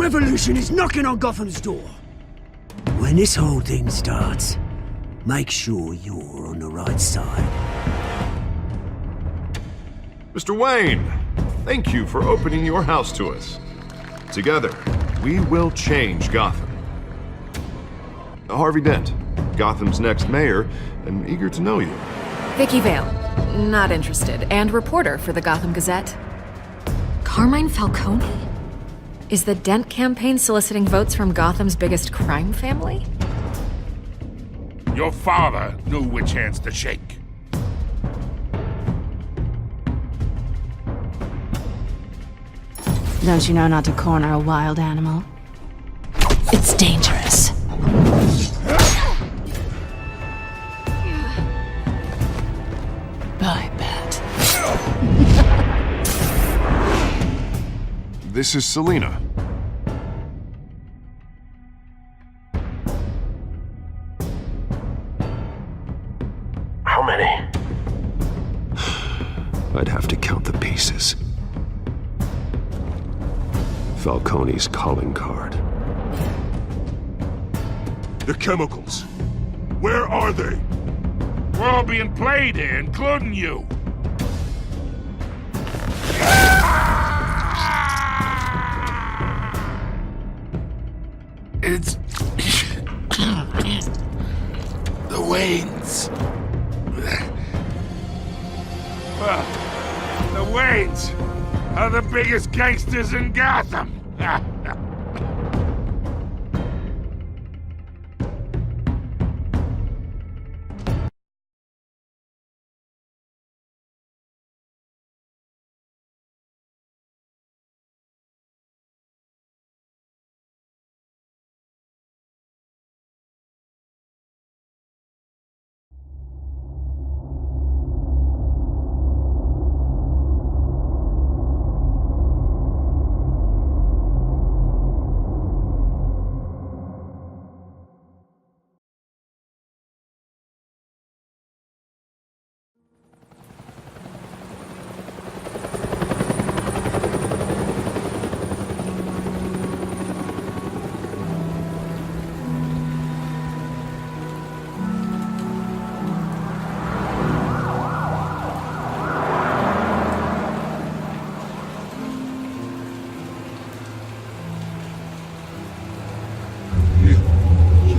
revolution is knocking on Gotham's door. When this whole thing starts, make sure you're on the right side. Mr. Wayne, thank you for opening your house to us. Together, we will change Gotham. Harvey Dent, Gotham's next mayor, and eager to know you. Vicky Vale, not interested, and reporter for the Gotham Gazette. Carmine Falcone? Is the Dent campaign soliciting votes from Gotham's biggest crime family? Your father knew which hands to shake. Don't you know not to corner a wild animal? It's dangerous. I bet. This is Selina. How many? I'd have to count the pieces. Falcone's calling card. The chemicals. Where are they? We're all being played here, including you. It's... the Waynes. Well, the Waynes are the biggest gangsters in Gotham.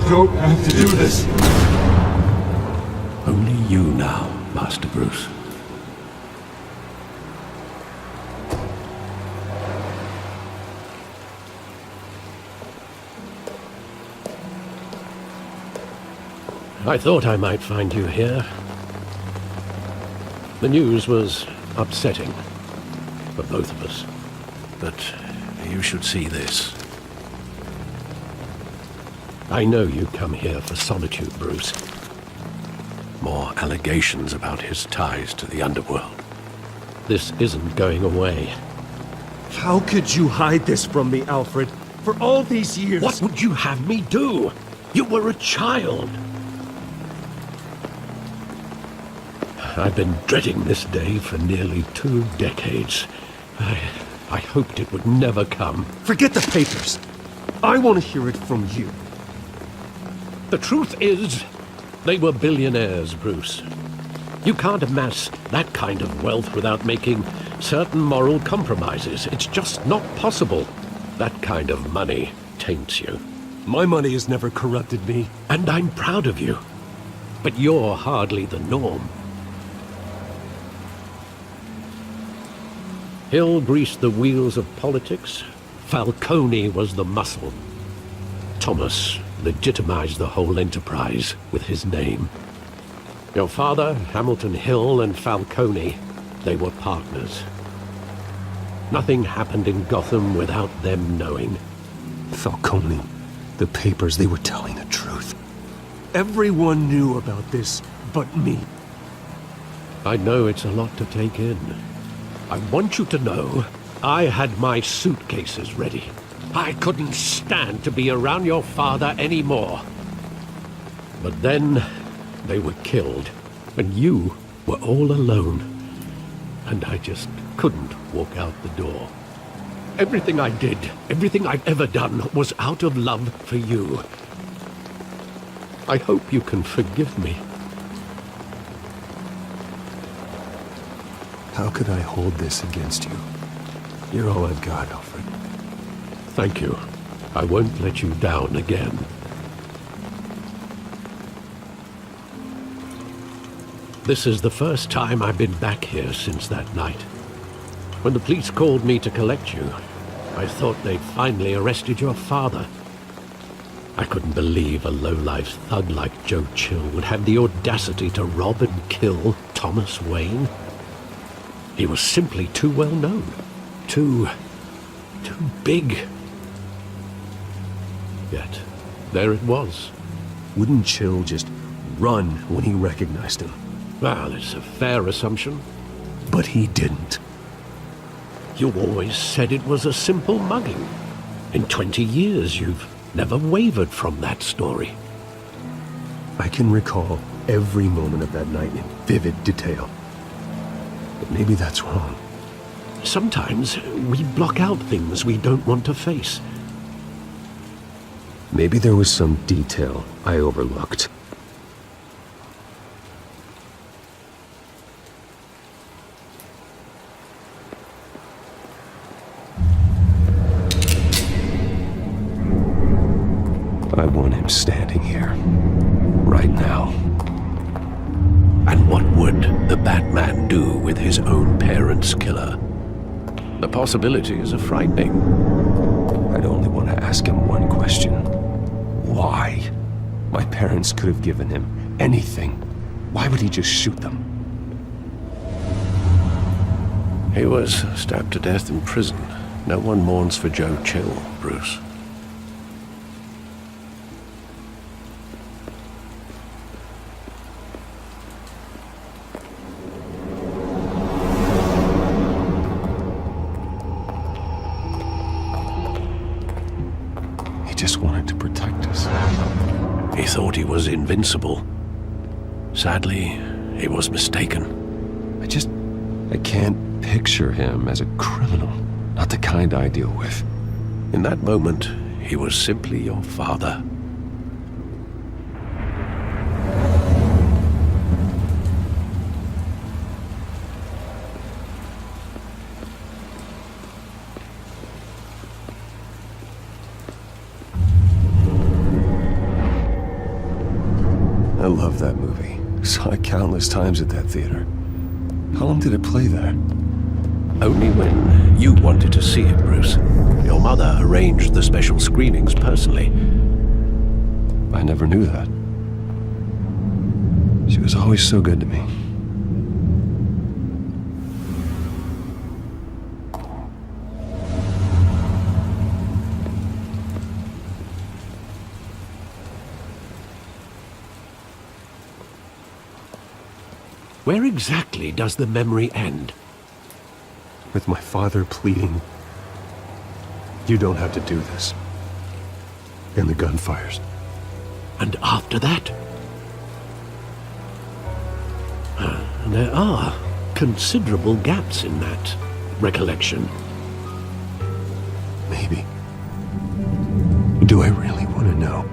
Don't have to do this. Only you now, Master Bruce. I thought I might find you here. The news was upsetting for both of us. But you should see this. I know you come here for solitude, Bruce. More allegations about his ties to the underworld. This isn't going away. How could you hide this from me, Alfred? For all these years... What would you have me do? You were a child. I've been dreading this day for nearly 2 decades. I hoped it would never come. Forget the papers. I want to hear it from you. The truth is, they were billionaires, Bruce. You can't amass that kind of wealth without making certain moral compromises. It's just not possible. That kind of money taints you. My money has never corrupted me. And I'm proud of you. But you're hardly the norm. Hill greased the wheels of politics. Falcone was the muscle. Thomas legitimized the whole enterprise with his name. Your father, Hamilton Hill, and Falcone, they were partners. Nothing happened in Gotham without them knowing. Falcone, the papers, they were telling the truth. Everyone knew about this but me. I know it's a lot to take in. I want you to know I had my suitcases ready. I couldn't stand to be around your father anymore. But then they were killed, and you were all alone. And I just couldn't walk out the door. Everything I did, everything I've ever done, was out of love for you. I hope you can forgive me. How could I hold this against you? You're all I've got, Alfred. Thank you. I won't let you down again. This is the first time I've been back here since that night. When the police called me to collect you, I thought they'd finally arrested your father. I couldn't believe a low-life thug like Joe Chill would have the audacity to rob and kill Thomas Wayne. He was simply too well known. Too big. Yet, there it was. Wouldn't Chill just run when he recognized him? Well, it's a fair assumption. But he didn't. You always said it was a simple mugging. In 20 years, you've never wavered from that story. I can recall every moment of that night in vivid detail. But maybe that's wrong. Sometimes we block out things we don't want to face. Maybe there was some detail I overlooked. I want him standing here, right now. And what would the Batman do with his own parents' killer? The possibilities are frightening. I'd only want to ask him one question. Why? My parents could have given him anything. Why would he just shoot them? He was stabbed to death in prison. No one mourns for Joe Chill, Bruce. He just wanted to protect us. He thought he was invincible. Sadly, he was mistaken. I can't picture him as a criminal. Not the kind I deal with. In that moment, he was simply your father. I love that movie. Saw it countless times at that theater. How long did it play there? Only when you wanted to see it, Bruce. Your mother arranged the special screenings personally. I never knew that. She was always so good to me. Where exactly does the memory end? With my father pleading, "You don't have to do this." And the gun fires. And after that? There are considerable gaps in that recollection. Maybe. Do I really want to know?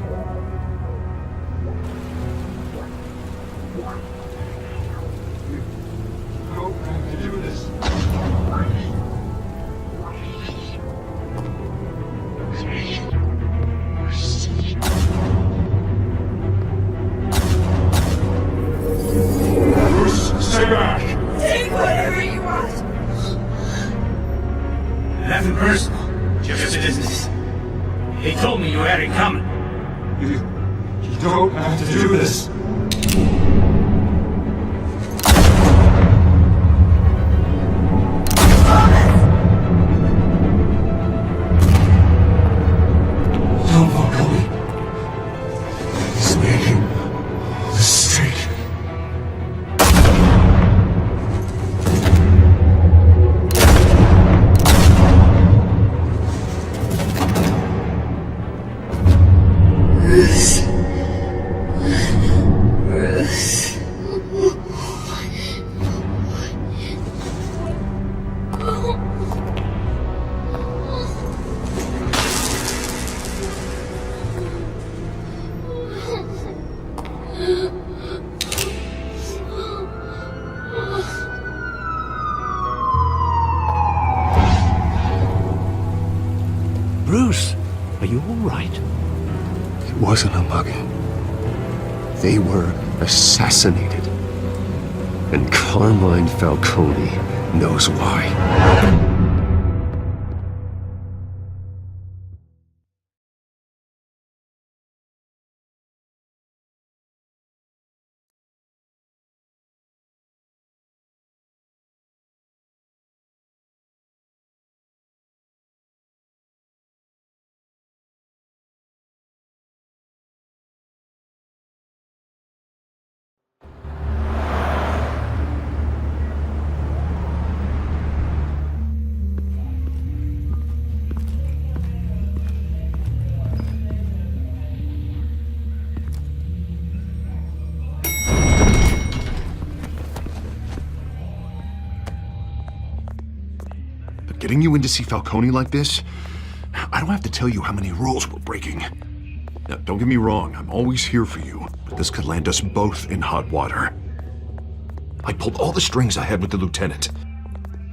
Stay back! Take whatever you want. Nothing personal, just business. He told me you had it coming. You don't have to do this. Don't walk away. He's making a mistake. Bruce, are you all right? It wasn't a mugging. They were assassinated. And Carmine Falcone knows why. Getting you in to see Falcone like this? I don't have to tell you how many rules we're breaking. Now, don't get me wrong, I'm always here for you, but this could land us both in hot water. I pulled all the strings I had with the lieutenant.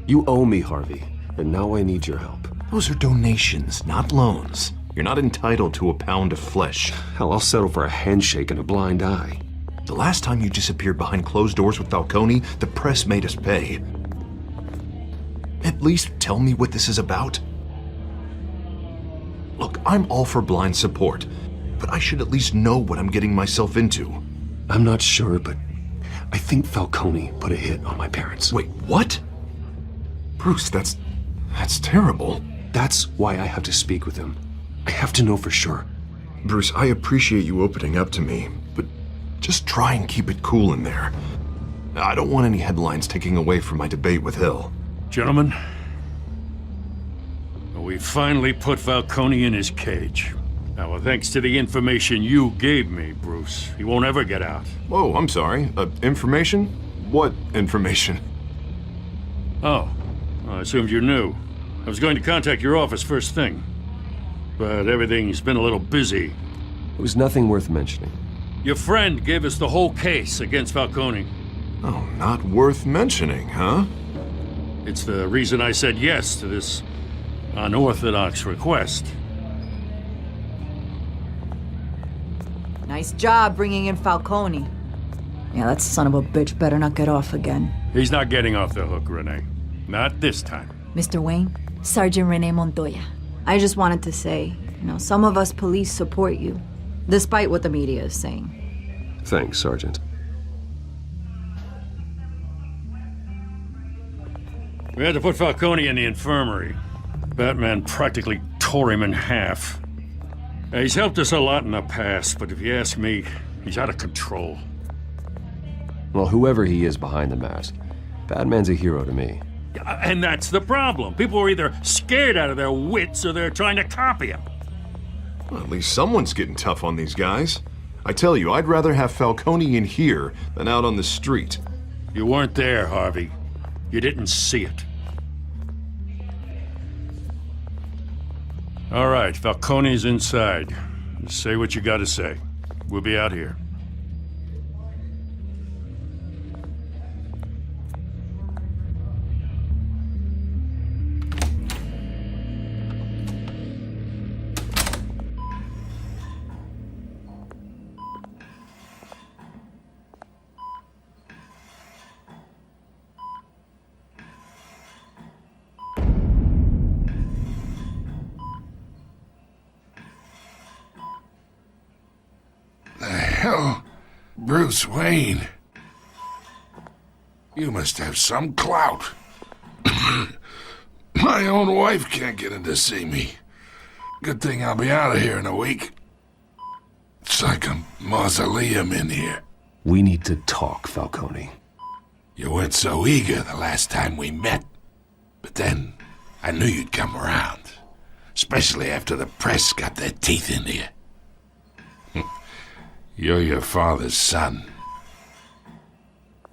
You owe me, Harvey, and now I need your help. Those are donations, not loans. You're not entitled to a pound of flesh. Hell, I'll settle for a handshake and a blind eye. The last time you disappeared behind closed doors with Falcone, the press made us pay. At least tell me what this is about. Look, I'm all for blind support, but I should at least know what I'm getting myself into. I'm not sure, but I think Falcone put a hit on my parents. Wait, what? Bruce, that's terrible. That's why I have to speak with him. I have to know for sure. Bruce, I appreciate you opening up to me, but just try and keep it cool in there. I don't want any headlines taking away from my debate with Hill. Gentlemen, we finally put Falcone in his cage. Now, well, thanks to the information you gave me, Bruce, he won't ever get out. Whoa, I'm sorry. Information? What information? Oh, I assumed you knew. I was going to contact your office first thing, but everything's been a little busy. It was nothing worth mentioning. Your friend gave us the whole case against Falcone. Oh, not worth mentioning, huh? It's the reason I said yes to this unorthodox request. Nice job bringing in Falcone. Yeah, that son of a bitch better not get off again. He's not getting off the hook, Renee. Not this time. Mr. Wayne, Sergeant Renee Montoya. I just wanted to say, some of us police support you, despite what the media is saying. Thanks, Sergeant. We had to put Falcone in the infirmary. Batman practically tore him in half. He's helped us a lot in the past, but if you ask me, he's out of control. Well, whoever he is behind the mask, Batman's a hero to me. And that's the problem. People are either scared out of their wits or they're trying to copy him. Well, at least someone's getting tough on these guys. I tell you, I'd rather have Falcone in here than out on the street. You weren't there, Harvey. You didn't see it. All right, Falcone's inside. Just say what you gotta say. We'll be out here. Hell, Bruce Wayne. You must have some clout. My own wife can't get in to see me. Good thing I'll be out of here in a week. It's like a mausoleum in here. We need to talk, Falcone. You weren't so eager the last time we met. But then, I knew you'd come around. Especially after the press got their teeth into you. You're your father's son.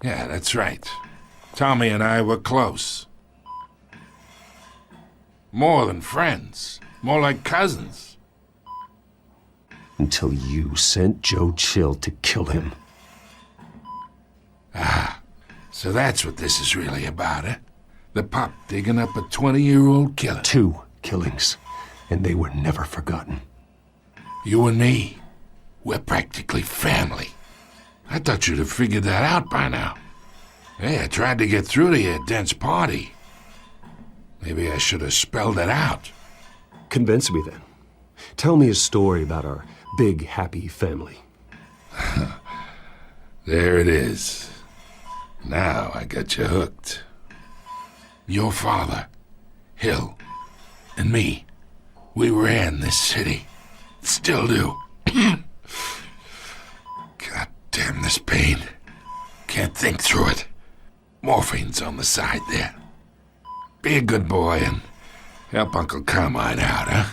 Yeah, that's right. Tommy and I were close. More than friends. More like cousins. Until you sent Joe Chill to kill him. So that's what this is really about, eh? The pup digging up a 20-year-old killer. 2 killings, and they were never forgotten. You and me, we're practically family. I thought you'd have figured that out by now. Hey, I tried to get through to your dense party. Maybe I should have spelled it out. Convince me then. Tell me a story about our big, happy family. There it is. Now I got you hooked. Your father, Hill, and me, we ran this city. Still do. God damn this pain. Can't think through it. Morphine's on the side there. Be a good boy and help Uncle Carmine out, huh?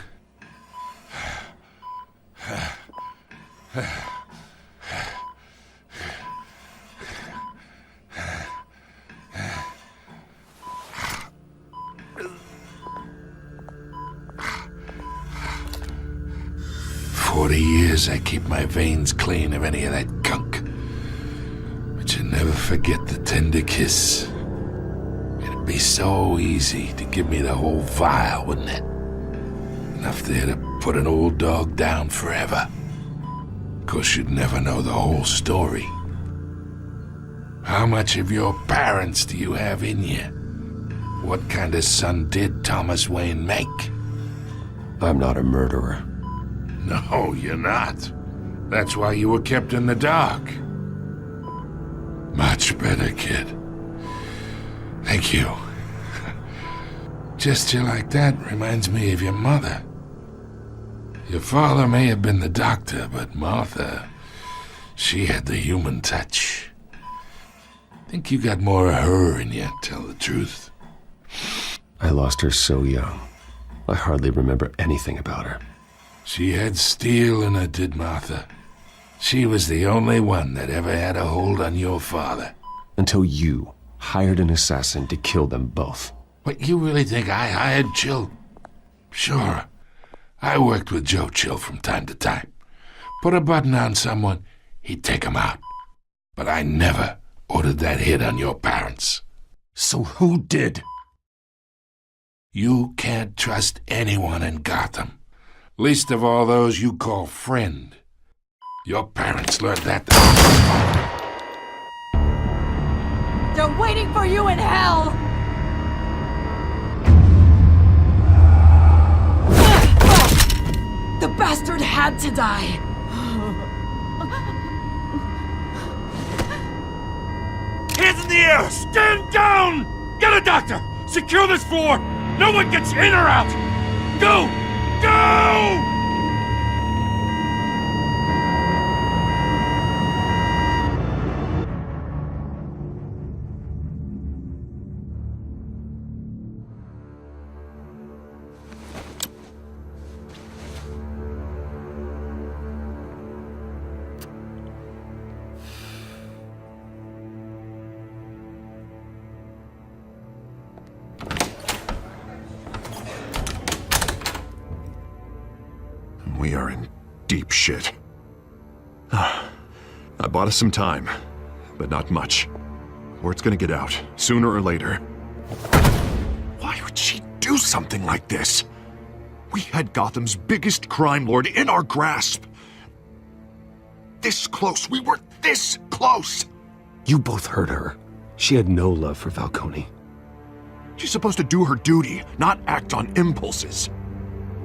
40 years I keep my veins clean of any of that gunk. But you never forget the tender kiss. It'd be so easy to give me the whole vial, wouldn't it? Enough there to put an old dog down forever. Of course, you'd never know the whole story. How much of your parents do you have in you? What kind of son did Thomas Wayne make? I'm not a murderer. No, you're not. That's why you were kept in the dark. Much better, kid. Thank you. Gesture like that reminds me of your mother. Your father may have been the doctor, but Martha, she had the human touch. Think you got more of her in you, tell the truth. I lost her so young. I hardly remember anything about her. She had steel in her, did Martha. She was the only one that ever had a hold on your father. Until you hired an assassin to kill them both. What, you really think I hired Chill? Sure. I worked with Joe Chill from time to time. Put a button on someone, he'd take him out. But I never ordered that hit on your parents. So who did? You can't trust anyone in Gotham. Least of all those you call friend. Your parents learned that. They're waiting for you in hell! The bastard had to die! Hands in the air! Stand down! Get a doctor! Secure this floor! No one gets in or out! Go! Go! We are in deep shit. I bought us some time, but not much. Word's gonna get out, sooner or later. Why would she do something like this? We had Gotham's biggest crime lord in our grasp. This close, we were this close! You both hurt her. She had no love for Falcone. She's supposed to do her duty, not act on impulses.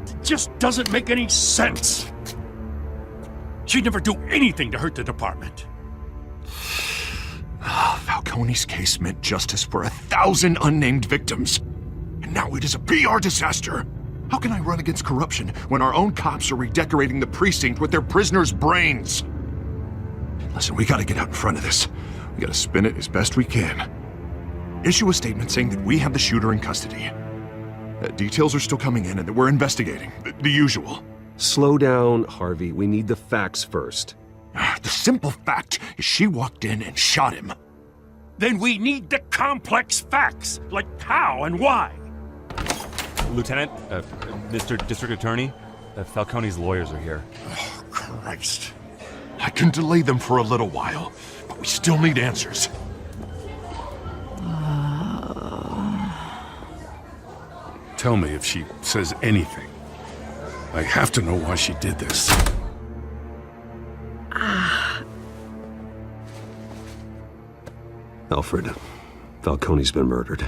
It just doesn't make any sense. She'd never do anything to hurt the department. Falcone's case meant justice for 1,000 unnamed victims. And now it is a PR disaster. How can I run against corruption when our own cops are redecorating the precinct with their prisoners' brains? Listen, we gotta get out in front of this. We gotta spin it as best we can. Issue a statement saying that we have the shooter in custody. Details are still coming in and that we're investigating. The usual. Slow down, Harvey. We need the facts first. The simple fact is she walked in and shot him. Then we need the complex facts, like how and why. Lieutenant, Mr. District Attorney, Falcone's lawyers are here. Oh, Christ. I can delay them for a little while, but we still need answers. Tell me if she says anything. I have to know why she did this. Alfred, Falcone's been murdered.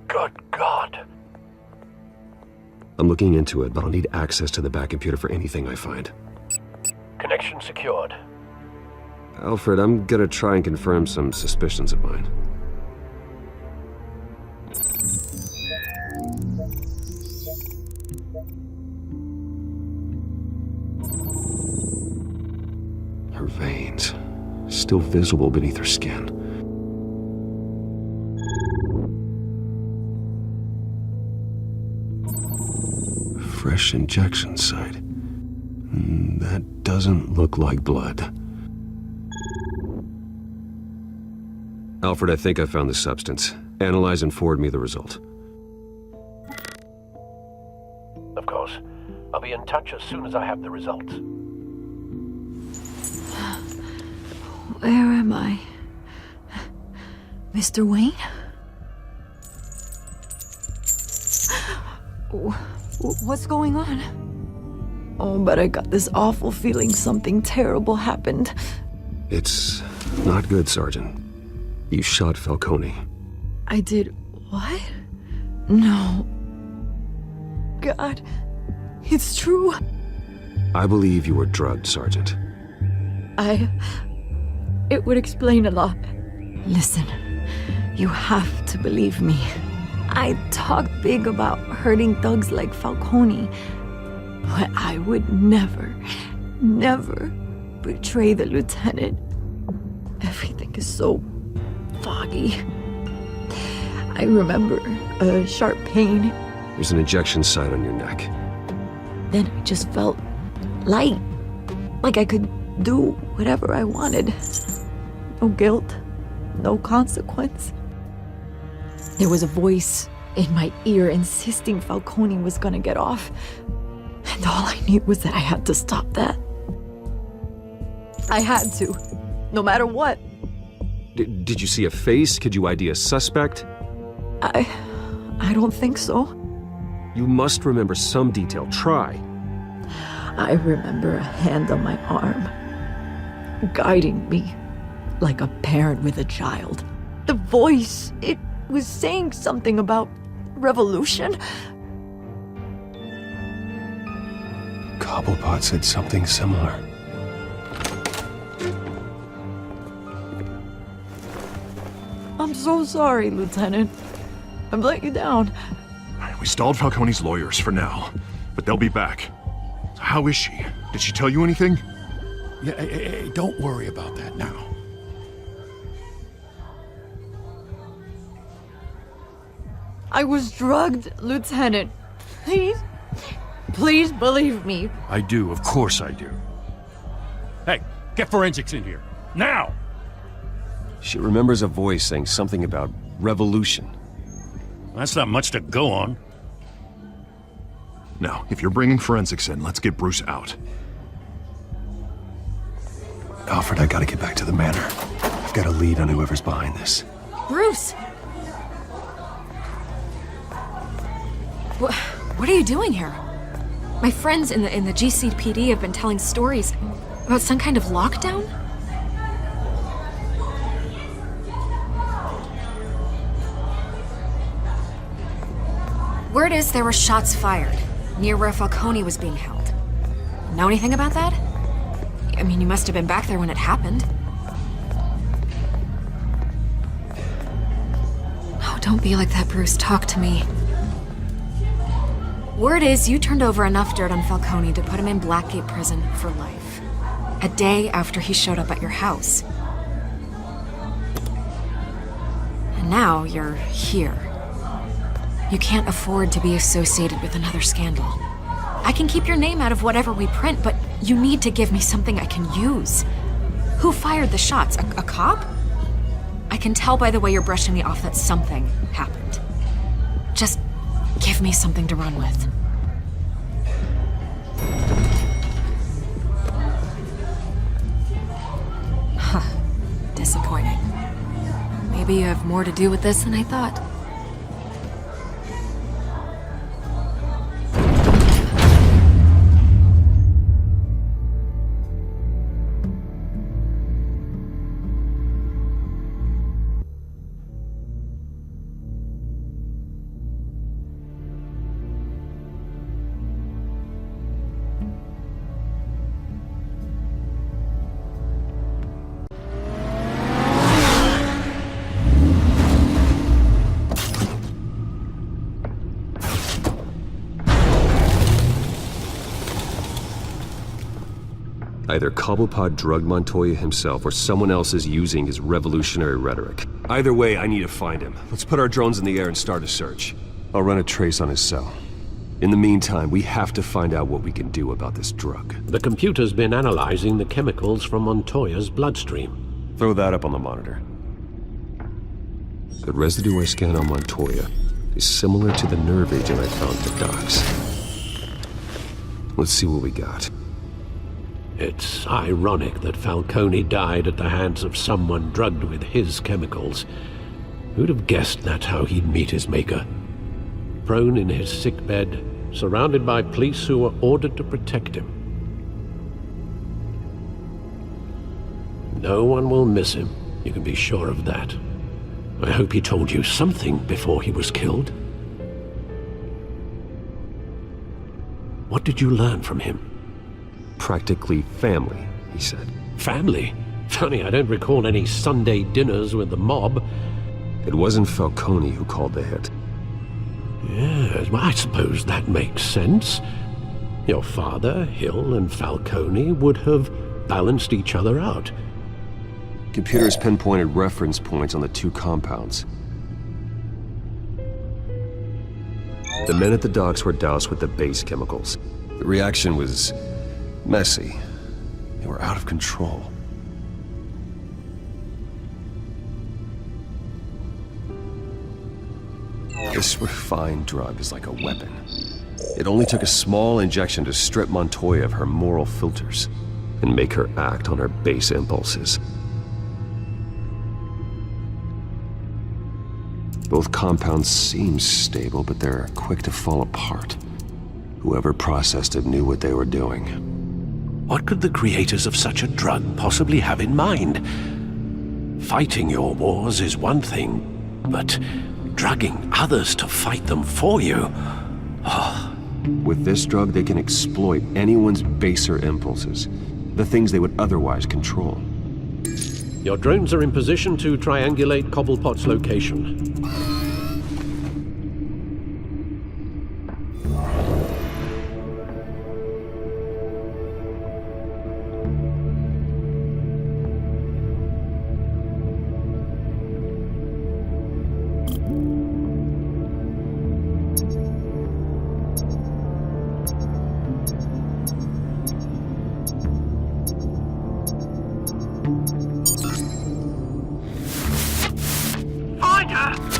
Good God. I'm looking into it, but I'll need access to the back computer for anything I find. Connection secured. Alfred, I'm gonna try and confirm some suspicions of mine. Her veins, still visible beneath her skin. Fresh injection site. That doesn't look like blood. Alfred, I think I found the substance. Analyze and forward me the result. Of course. I'll be in touch as soon as I have the results. Where am I? Mr. Wayne? What's going on? Oh, but I got this awful feeling something terrible happened. It's not good, Sergeant. You shot Falcone. I did what? No. God, it's true. I believe you were drugged, Sergeant. It would explain a lot. Listen, you have to believe me. I talk big about hurting thugs like Falcone, but I would never betray the lieutenant. Everything is so foggy. I remember a sharp pain. There's an injection site on your neck. Then I just felt light, like I could do whatever I wanted. No guilt, no consequence. There was a voice in my ear insisting Falcone was gonna get off. And all I knew was that I had to stop that. I had to, no matter what. Did you see a face? Could you ID a suspect? I don't think so. You must remember some detail. Try. I remember a hand on my arm, guiding me like a parent with a child. The voice, it was saying something about revolution. Cobblepot said something similar. I'm so sorry, Lieutenant. I've let you down. We stalled Falcone's lawyers for now, but they'll be back. How is she? Did she tell you anything? Yeah, hey, don't worry about that now. I was drugged, Lieutenant. Please believe me. I do, of course I do. Hey, get forensics in here. Now! She remembers a voice saying something about revolution. That's not much to go on. Now, if you're bringing forensics in, let's get Bruce out. Alfred, I gotta get back to the manor. I've got a lead on whoever's behind this. Bruce! What are you doing here? My friends in the GCPD have been telling stories about some kind of lockdown? Word is there were shots fired near where Falcone was being held. Know anything about that? I mean, you must have been back there when it happened. Oh, don't be like that, Bruce. Talk to me. Word is you turned over enough dirt on Falcone to put him in Blackgate Prison for life. A day after he showed up at your house. And now you're here. You can't afford to be associated with another scandal. I can keep your name out of whatever we print, but you need to give me something I can use. Who fired the shots? A cop? I can tell by the way you're brushing me off that something happened. Just give me something to run with. disappointing. Maybe you have more to do with this than I thought. Either Cobblepot drugged Montoya himself or someone else is using his revolutionary rhetoric. Either way, I need to find him. Let's put our drones in the air and start a search. I'll run a trace on his cell. In the meantime, we have to find out what we can do about this drug. The computer's been analyzing the chemicals from Montoya's bloodstream. Throw that up on the monitor. The residue I scanned on Montoya is similar to the nerve agent I found at the docks. Let's see what we got. It's ironic that Falcone died at the hands of someone drugged with his chemicals. Who'd have guessed that's how he'd meet his maker? Prone in his sickbed, surrounded by police who were ordered to protect him. No one will miss him, you can be sure of that. I hope he told you something before he was killed. What did you learn from him? Practically family, he said. Family? Funny, I don't recall any Sunday dinners with the mob. It wasn't Falcone who called the hit. Yes, well, I suppose that makes sense. Your father, Hill, and Falcone would have balanced each other out. Computers pinpointed reference points on the two compounds. The men at the docks were doused with the base chemicals. The reaction was messy. They were out of control. This refined drug is like a weapon. It only took a small injection to strip Montoya of her moral filters and make her act on her base impulses. Both compounds seem stable, but they're quick to fall apart. Whoever processed it knew what they were doing. What could the creators of such a drug possibly have in mind? Fighting your wars is one thing, but drugging others to fight them for you? Oh. With this drug, they can exploit anyone's baser impulses, the things they would otherwise control. Your drones are in position to triangulate Cobblepot's location.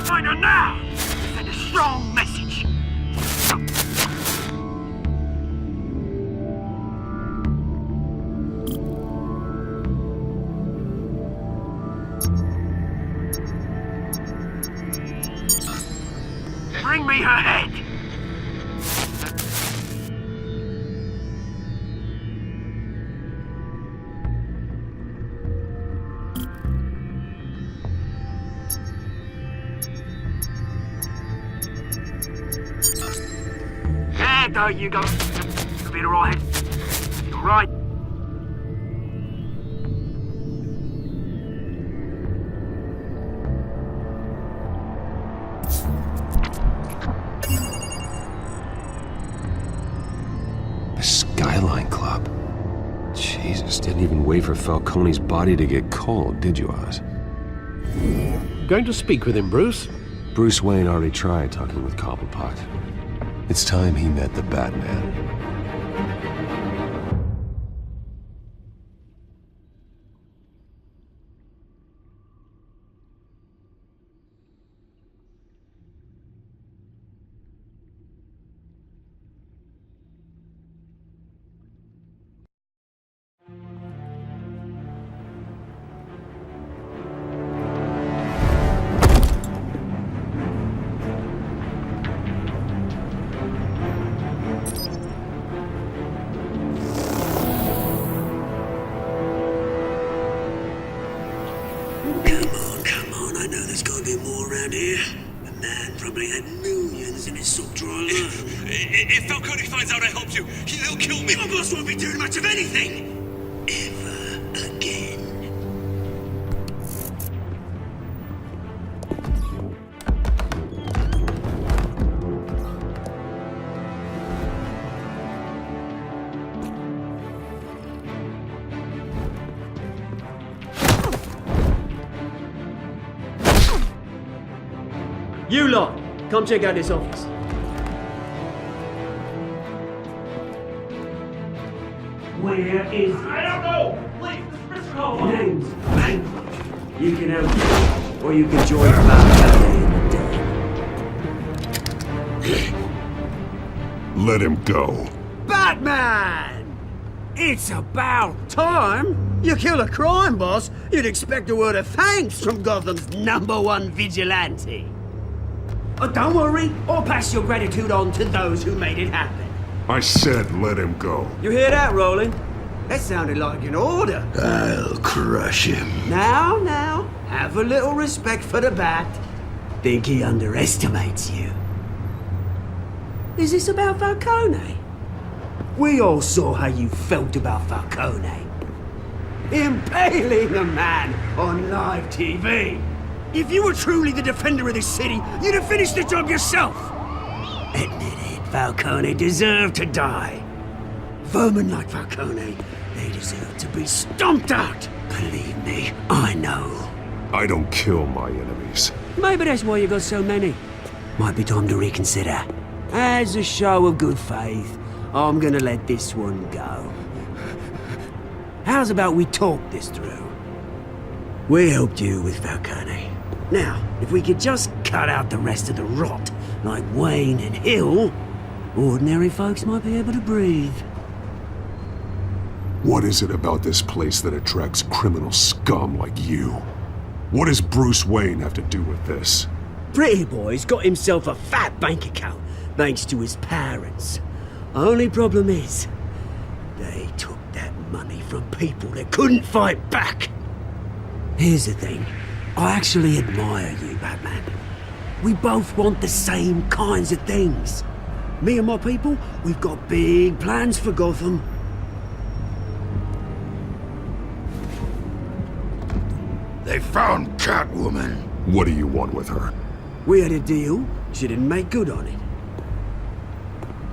Find her now! Send a strong message! Bring me her head! There you go. You'll be alright. You're right. The Skyline Club. Jesus, didn't even wait for Falcone's body to get cold, did you, Oz? Going to speak with him, Bruce? Bruce Wayne already tried talking with Cobblepot. It's time he met the Batman. Come on, I know there's gotta be more around here. The man probably had millions in his sub-dry life. If Falcone finds out I helped you, he'll kill me. My boss won't be doing much of anything! Ever again. You lot, come check out this office. Where is... I don't know! Please, Mr. Cole! Names, language. You can help me, or you can join Falcone in the den. Let him go. Batman! It's about time! You kill a crime boss, you'd expect a word of thanks from Gotham's #1 vigilante. Oh, don't worry, I'll pass your gratitude on to those who made it happen. I said let him go. You hear that, Roland? That sounded like an order. I'll crush him. Now, have a little respect for the Bat. Think he underestimates you. Is this about Falcone? We all saw how you felt about Falcone. Impaling a man on live TV. If you were truly the defender of this city, you'd have finished the job yourself. Admit it, Falcone deserved to die. Vermin like Falcone, they deserve to be stomped out. Believe me, I know. I don't kill my enemies. Maybe that's why you got so many. Might be time to reconsider. As a show of good faith, I'm gonna let this one go. How's about we talk this through? We helped you with Falcone. Now, if we could just cut out the rest of the rot, like Wayne and Hill, ordinary folks might be able to breathe. What is it about this place that attracts criminal scum like you? What does Bruce Wayne have to do with this? Pretty Boy's got himself a fat bank account, thanks to his parents. Only problem is, they took that money from people that couldn't fight back. Here's the thing. I actually admire you, Batman. We both want the same kinds of things. Me and my people, we've got big plans for Gotham. They found Catwoman. What do you want with her? We had a deal. She didn't make good on it.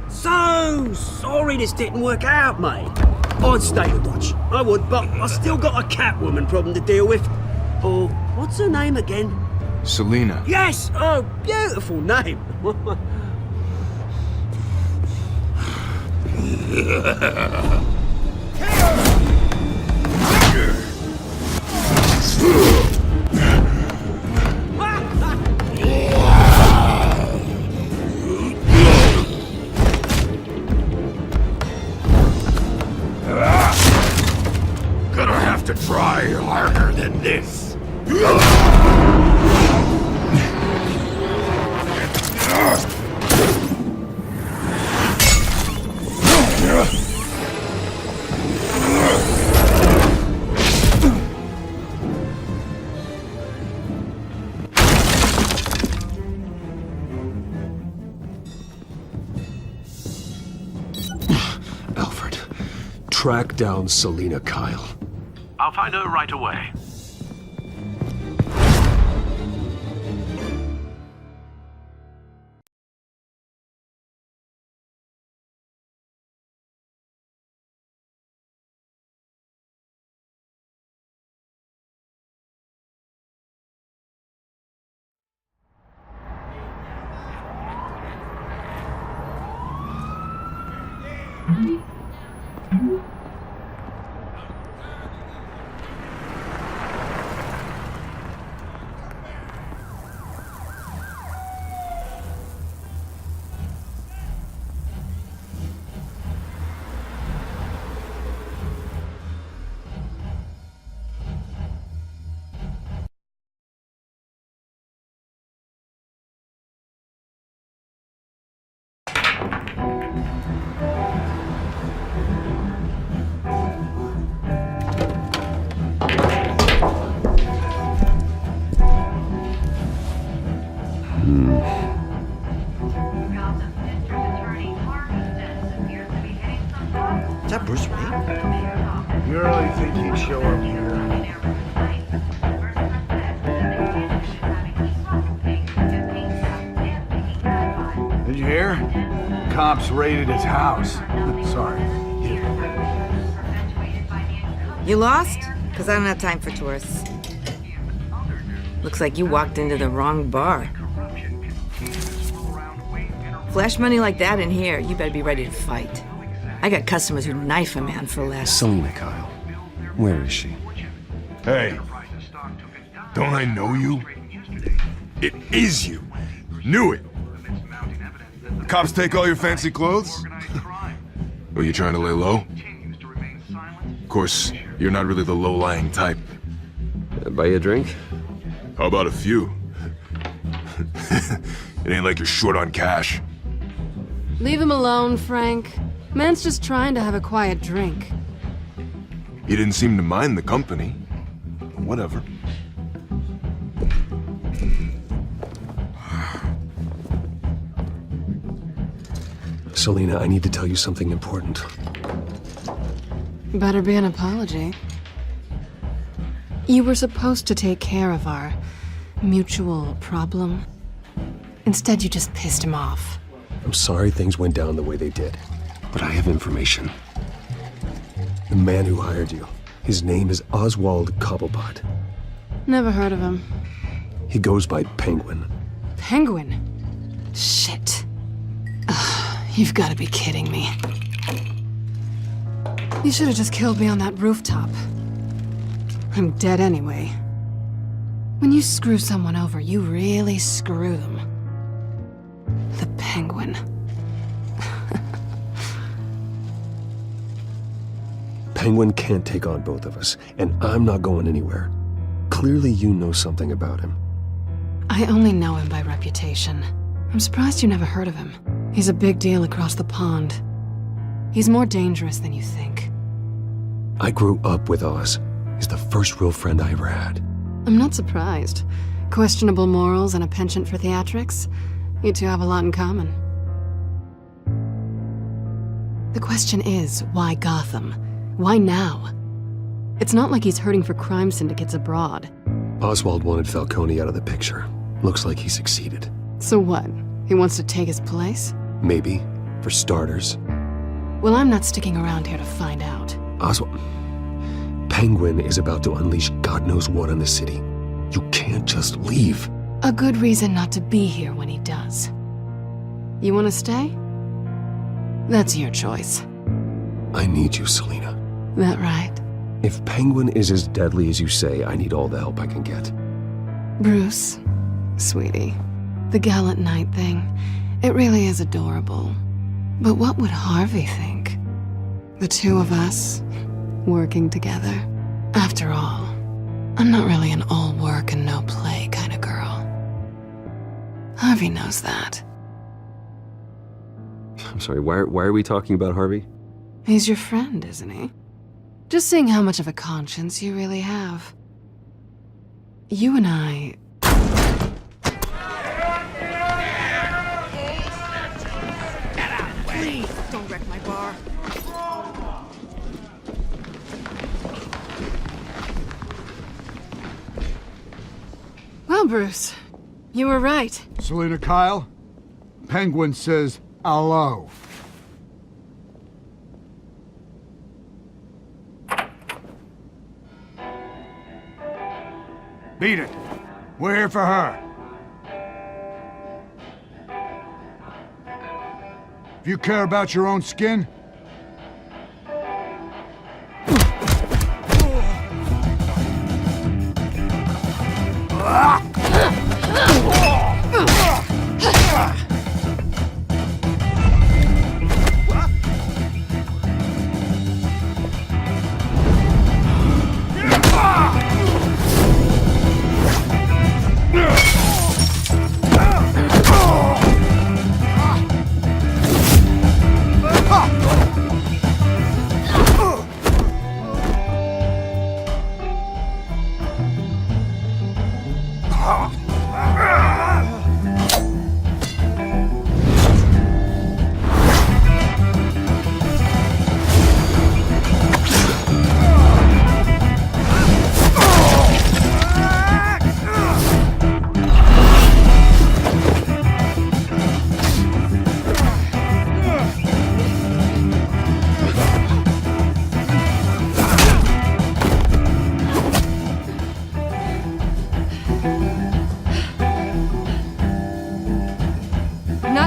So sorry this didn't work out, mate. I'd stay to watch. I would, but I still got a Catwoman problem to deal with. Oh, what's her name again? Selina. Yes! Oh, beautiful name. Gonna have to try harder than this. Alfred, track down Selina Kyle. I'll find her right away. cops raided his house. Sorry. You lost? Because I don't have time for tourists. Looks like you walked into the wrong bar. Flash money like that in here, you better be ready to fight. I got customers who knife a man for less. Selena, Kyle. Where is she? Hey. Don't I know you? It is you. Knew it. The cops take all your fancy clothes? Were you trying to lay low? Of course, you're not really the low-lying type. Buy you a drink? How about a few? It ain't like you're short on cash. Leave him alone, Frank. Man's just trying to have a quiet drink. He didn't seem to mind the company. Whatever. Selena, I need to tell you something important. Better be an apology. You were supposed to take care of our mutual problem. Instead, you just pissed him off. I'm sorry things went down the way they did, but I have information. The man who hired you, his name is Oswald Cobblepot. Never heard of him. He goes by Penguin. Penguin? Shit. Ugh, you've got to be kidding me. You should have just killed me on that rooftop. I'm dead anyway. When you screw someone over, you really screw them. The Penguin. Penguin can't take on both of us, and I'm not going anywhere. Clearly you know something about him. I only know him by reputation. I'm surprised you never heard of him. He's a big deal across the pond. He's more dangerous than you think. I grew up with Oz. He's the first real friend I ever had. I'm not surprised. Questionable morals and a penchant for theatrics. You two have a lot in common. The question is, why Gotham? Why now? It's not like he's hurting for crime syndicates abroad. Oswald wanted Falcone out of the picture. Looks like he succeeded. So what? He wants to take his place? Maybe, for starters. Well, I'm not sticking around here to find out. Oswald... Penguin is about to unleash God knows what on the city. You can't just leave. A good reason not to be here when he does. You want to stay? That's your choice. I need you, Selena. That right? If Penguin is as deadly as you say, I need all the help I can get. Bruce, sweetie, the gallant knight thing, it really is adorable. But what would Harvey think? The two of us, working together. After all, I'm not really an all work and no play kind of girl. Harvey knows that. I'm sorry, why are we talking about Harvey? He's your friend, isn't he? Just seeing how much of a conscience you really have. You and I... Please, don't wreck my bar. Well, Bruce, you were right. Selena Kyle, Penguin says hello. Beat it. We're here for her. If you care about your own skin,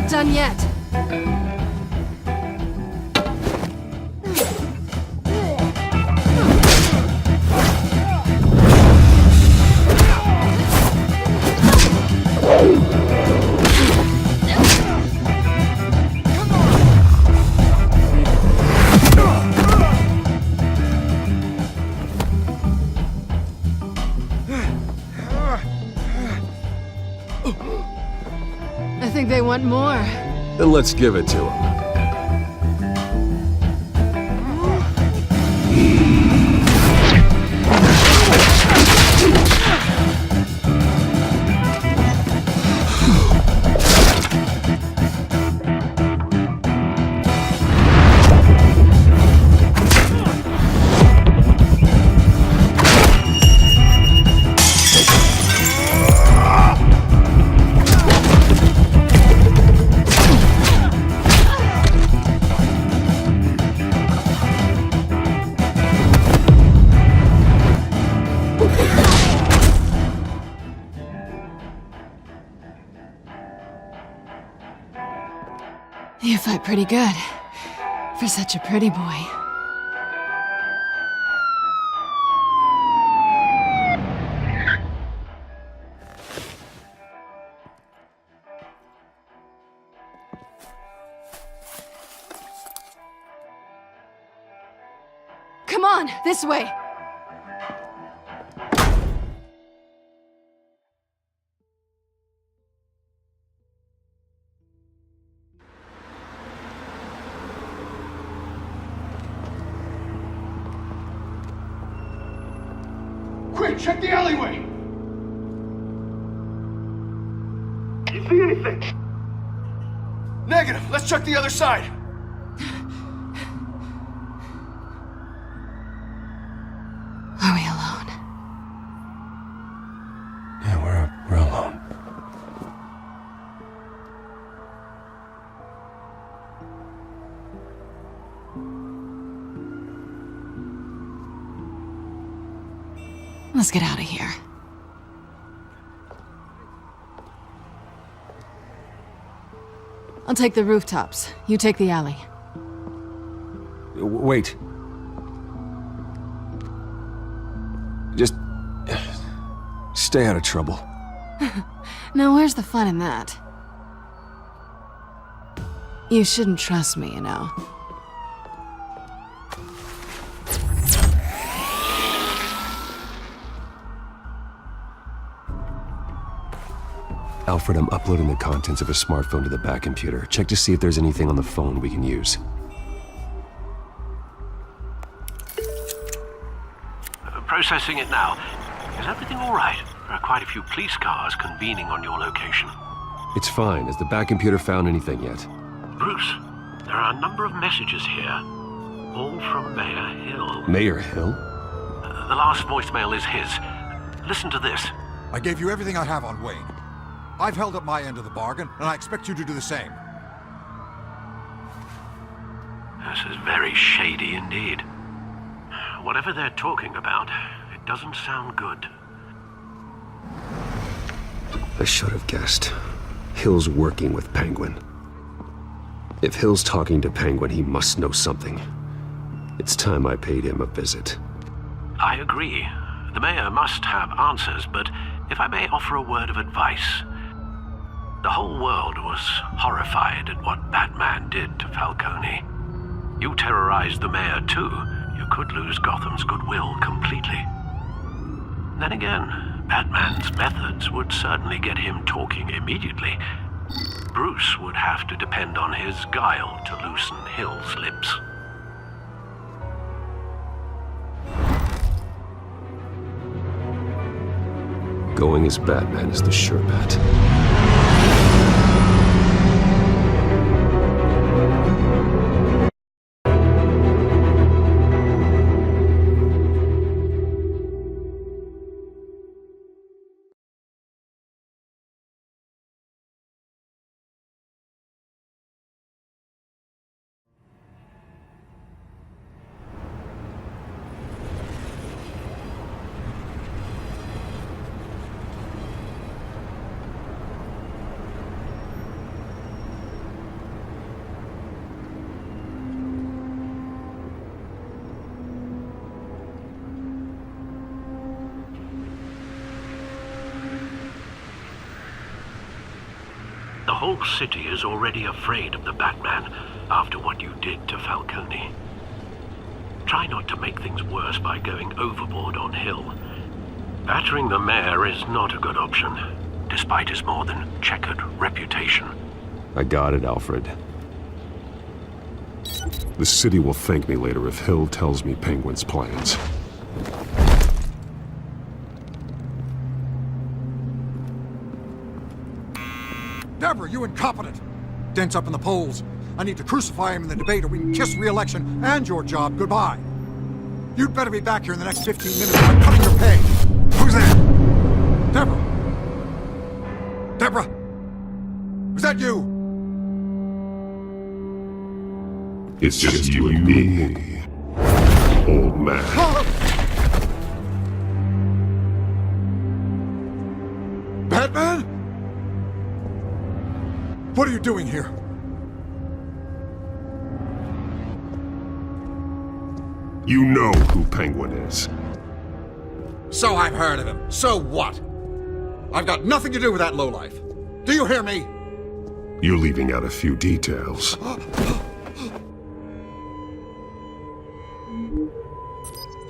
not done yet. I think they want more. Then let's give it to him. You fight pretty good. For such a pretty boy. Come on, this way! Quick, check the alleyway! You see anything? Negative. Let's check the other side. Are we alone? Yeah, we're alone. Let's get out of here. I'll take the rooftops. You take the alley. Wait. Just stay out of trouble. Now, where's the fun in that? You shouldn't trust me, you know. Alfred, I'm uploading the contents of a smartphone to the back computer. Check to see if there's anything on the phone we can use. Processing it now. Is everything all right? There are quite a few police cars convening on your location. It's fine. Has the back computer found anything yet? Bruce, there are a number of messages here, all from Mayor Hill. Mayor Hill? The last voicemail is his. Listen to this. I gave you everything I have on Wayne. I've held up my end of the bargain, and I expect you to do the same. This is very shady indeed. Whatever they're talking about, it doesn't sound good. I should have guessed. Hill's working with Penguin. If Hill's talking to Penguin, he must know something. It's time I paid him a visit. I agree. The mayor must have answers, but if I may offer a word of advice. The whole world was horrified at what Batman did to Falcone. You terrorized the mayor too. You could lose Gotham's goodwill completely. Then again, Batman's methods would certainly get him talking immediately. Bruce would have to depend on his guile to loosen Hill's lips. Going as Batman is the sure bet. whole city is already afraid of the Batman after what you did to Falcone. Try not to make things worse by going overboard on Hill. Battering the mayor is not a good option, despite his more than checkered reputation. I got it, Alfred. The city will thank me later if Hill tells me Penguin's plans. Deborah, you incompetent! Dent's up in the polls. I need to crucify him in the debate or we can kiss re-election and your job goodbye. You'd better be back here in the next 15 minutes or I'm cutting your pay. Who's there? Deborah? Deborah? Was that you? It's just you and me, old man. Batman? What are you doing here? You know who Penguin is. So I've heard of him. So what? I've got nothing to do with that lowlife. Do you hear me? You're leaving out a few details.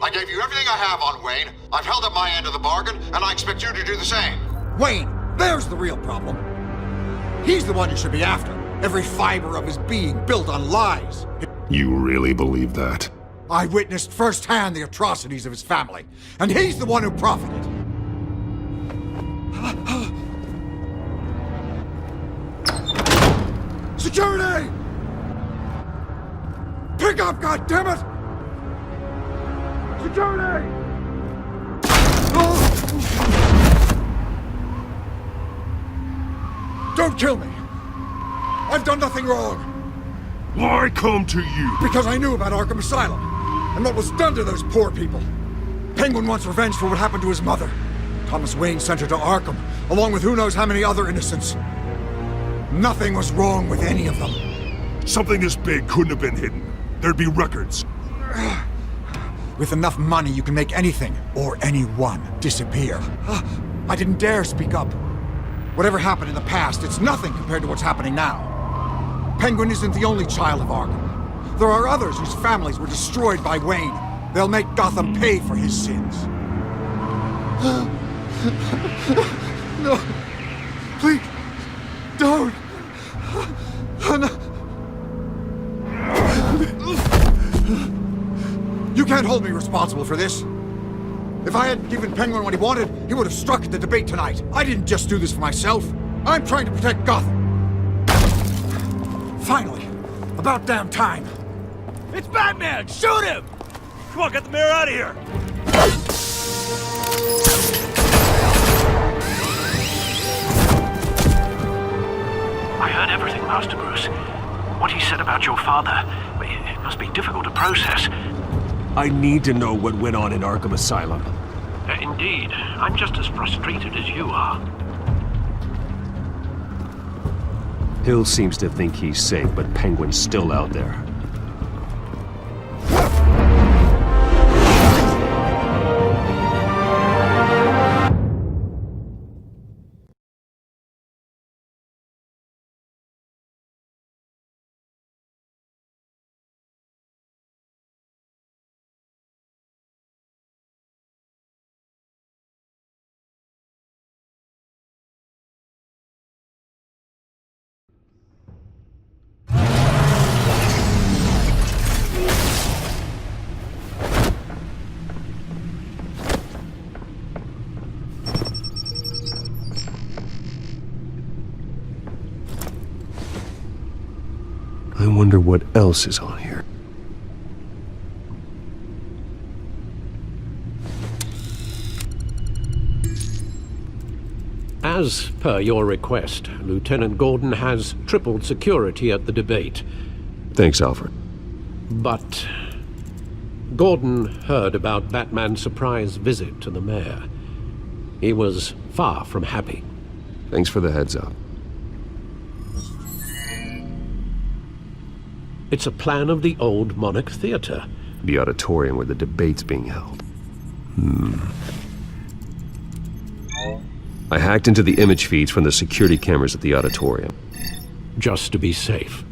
I gave you everything I have on Wayne. I've held up my end of the bargain, and I expect you to do the same. Wayne, there's the real problem. He's the one you should be after. Every fiber of his being built on lies. You really believe that? I witnessed firsthand the atrocities of his family, and he's the one who profited. Security! Pick up, goddammit! Security! Don't kill me! I've done nothing wrong! Why come to you? Because I knew about Arkham Asylum, and what was done to those poor people. Penguin wants revenge for what happened to his mother. Thomas Wayne sent her to Arkham, along with who knows how many other innocents. Nothing was wrong with any of them. Something this big couldn't have been hidden. There'd be records. With enough money, you can make anything, or anyone, disappear. I didn't dare speak up. Whatever happened in the past, it's nothing compared to what's happening now. Penguin isn't the only child of Arkham. There are others whose families were destroyed by Wayne. They'll make Gotham pay for his sins. No. Please. Don't. No. You can't hold me responsible for this. If I hadn't given Penguin what he wanted, he would have struck at the debate tonight. I didn't just do this for myself. I'm trying to protect Gotham. Finally. About damn time. It's Batman! Shoot him! Come on, get the mayor out of here! I heard everything, Master Bruce. What he said about your father, it must be difficult to process. I need to know what went on in Arkham Asylum. Indeed. I'm just as frustrated as you are. Hill seems to think he's safe, but Penguin's still out there. I wonder what else is on here. As per your request, Lieutenant Gordon has tripled security at the debate. Thanks, Alfred. But Gordon heard about Batman's surprise visit to the mayor. He was far from happy. Thanks for the heads up. It's a plan of the old Monarch Theater. The auditorium where the debate's being held. I hacked into the image feeds from the security cameras at the auditorium. just to be safe.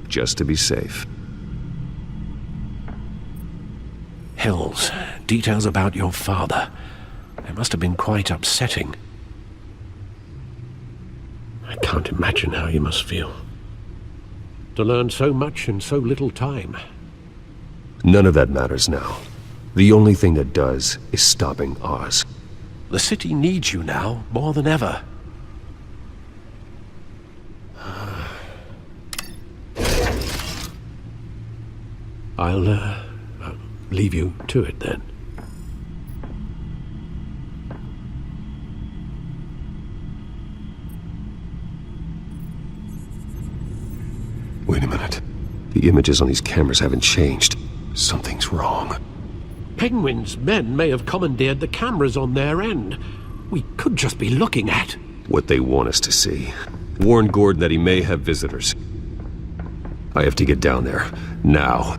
Just to be safe. Hills, details about your father. They must have been quite upsetting. I can't imagine how you must feel. To learn so much in so little time. None of that matters now. The only thing that does is stopping Oz. The city needs you now, more than ever. I'll leave you to it then. Wait a minute. The images on these cameras haven't changed. Something's wrong. Penguin's men may have commandeered the cameras on their end. We could just be looking at what they want us to see. Warn Gordon that he may have visitors. I have to get down there. Now.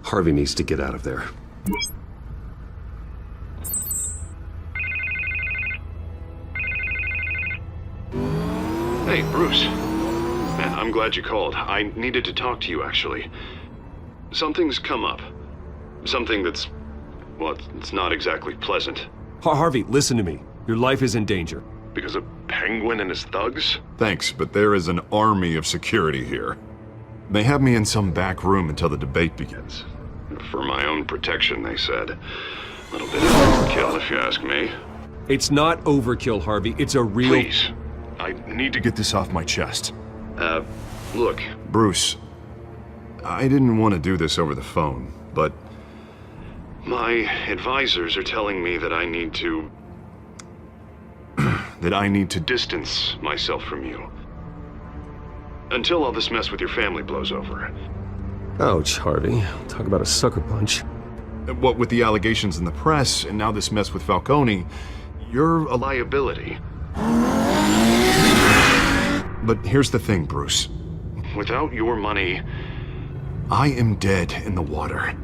Harvey needs to get out of there. Hey, Bruce. Man, I'm glad you called. I needed to talk to you, actually. Something's come up. Something that's... well, it's not exactly pleasant. Harvey, listen to me. Your life is in danger. Because of Penguin and his thugs? Thanks, but there is an army of security here. They have me in some back room until the debate begins. For my own protection, they said. A little bit of overkill, if you ask me. It's not overkill, Harvey. It's a real... Please. I need to Get this off my chest. Look. Bruce, I didn't want to do this over the phone, but... my advisors are telling me that I need to... that I need to distance myself from you. Until all this mess with your family blows over. Ouch, Harvey. Talk about a sucker punch. What with the allegations in the press, and now this mess with Falcone, you're a liability. But here's the thing, Bruce. Without your money... I am dead in the water.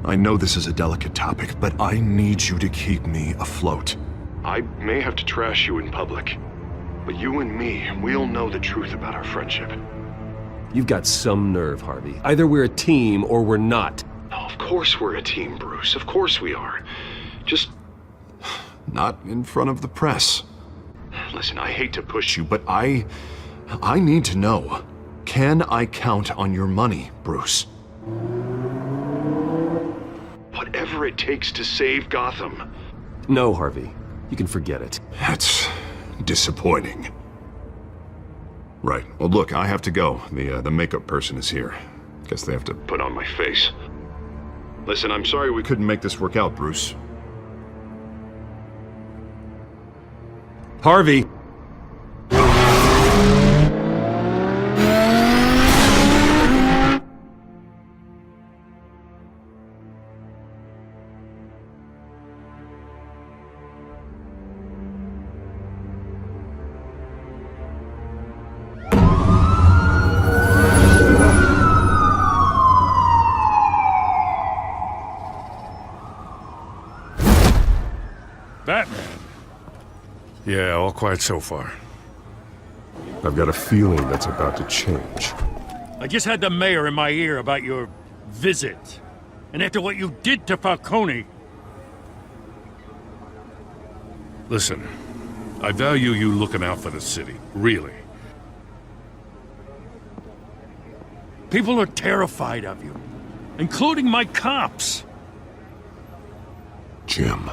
I know this is a delicate topic, but I need you to keep me afloat. I may have to trash you in public, but you and me, we'll know the truth about our friendship. You've got some nerve, Harvey. Either we're a team or we're not. Oh, of course we're a team, Bruce. Of course we are. Just... not in front of the press. Listen, I hate to push you, But I need to know. Can I count on your money, Bruce? whatever it takes to save Gotham. No, Harvey. You can forget it. That's disappointing. Right. Well, look, I have to go. The makeup person is here. Guess they have to put on my face. Listen, I'm sorry we couldn't make this work out, Bruce. Harvey! Batman? Yeah, all quiet so far. I've got a feeling that's about to change. I just had the mayor in my ear about your visit. And after what you did to Falcone... Listen, I value you looking out for the city, really. People are terrified of you, including my cops. Jim,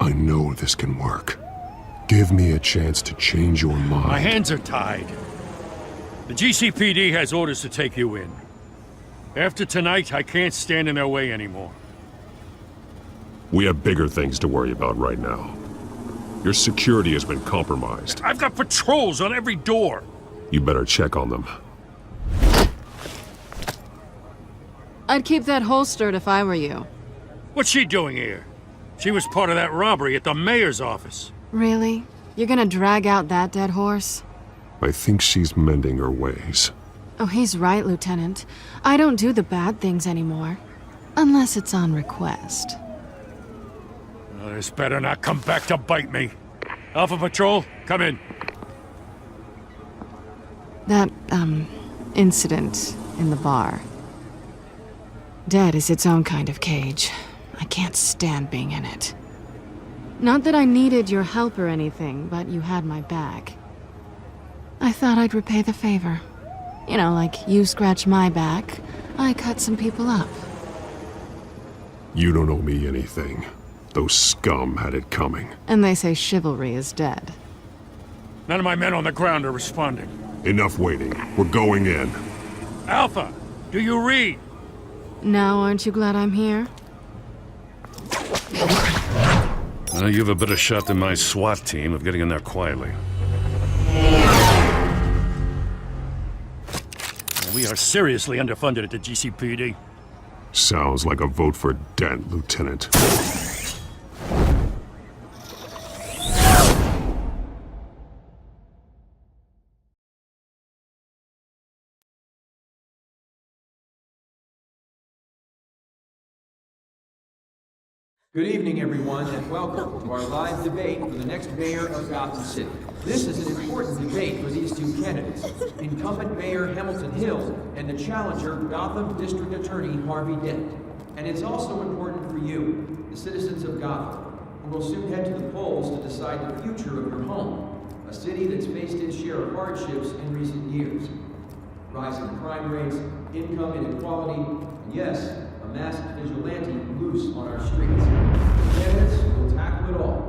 I know this can work. Give me a chance to change your mind. My hands are tied. The GCPD has orders to take you in. After tonight, I can't stand in their way anymore. We have bigger things to worry about right now. Your security has been compromised. I've got patrols on every door. You better check on them. I'd keep that holstered if I were you. What's she doing here? She was part of that robbery at the mayor's office. Really? You're gonna drag out that dead horse? I think she's mending her ways. Oh, he's right, Lieutenant. I don't do the bad things anymore. Unless it's on request. Oh, this better not come back to bite me. Alpha Patrol, come in. That, incident in the bar. Dead is its own kind of cage. I can't stand being in it. Not that I needed your help or anything, but you had my back. I thought I'd repay the favor. You know, like you scratch my back, I cut some people up. You don't owe me anything. Those scum had it coming. And they say chivalry is dead. None of my men on the ground are responding. Enough waiting. We're going in. Alpha, do you read? Now aren't you glad I'm here? You have a better shot than my SWAT team of getting in there quietly. We are seriously underfunded at the GCPD. Sounds like a vote for Dent, Lieutenant. Good evening, everyone, and welcome to our live debate for the next mayor of Gotham City. This is an important debate for these two candidates, incumbent Mayor Hamilton Hill and the challenger, Gotham District Attorney Harvey Dent. And it's also important for you, the citizens of Gotham, who will soon head to the polls to decide the future of your home, a city that's faced its share of hardships in recent years. Rising crime rates, income inequality, and yes, a masked vigilante loose on our streets. The candidates will tackle it all.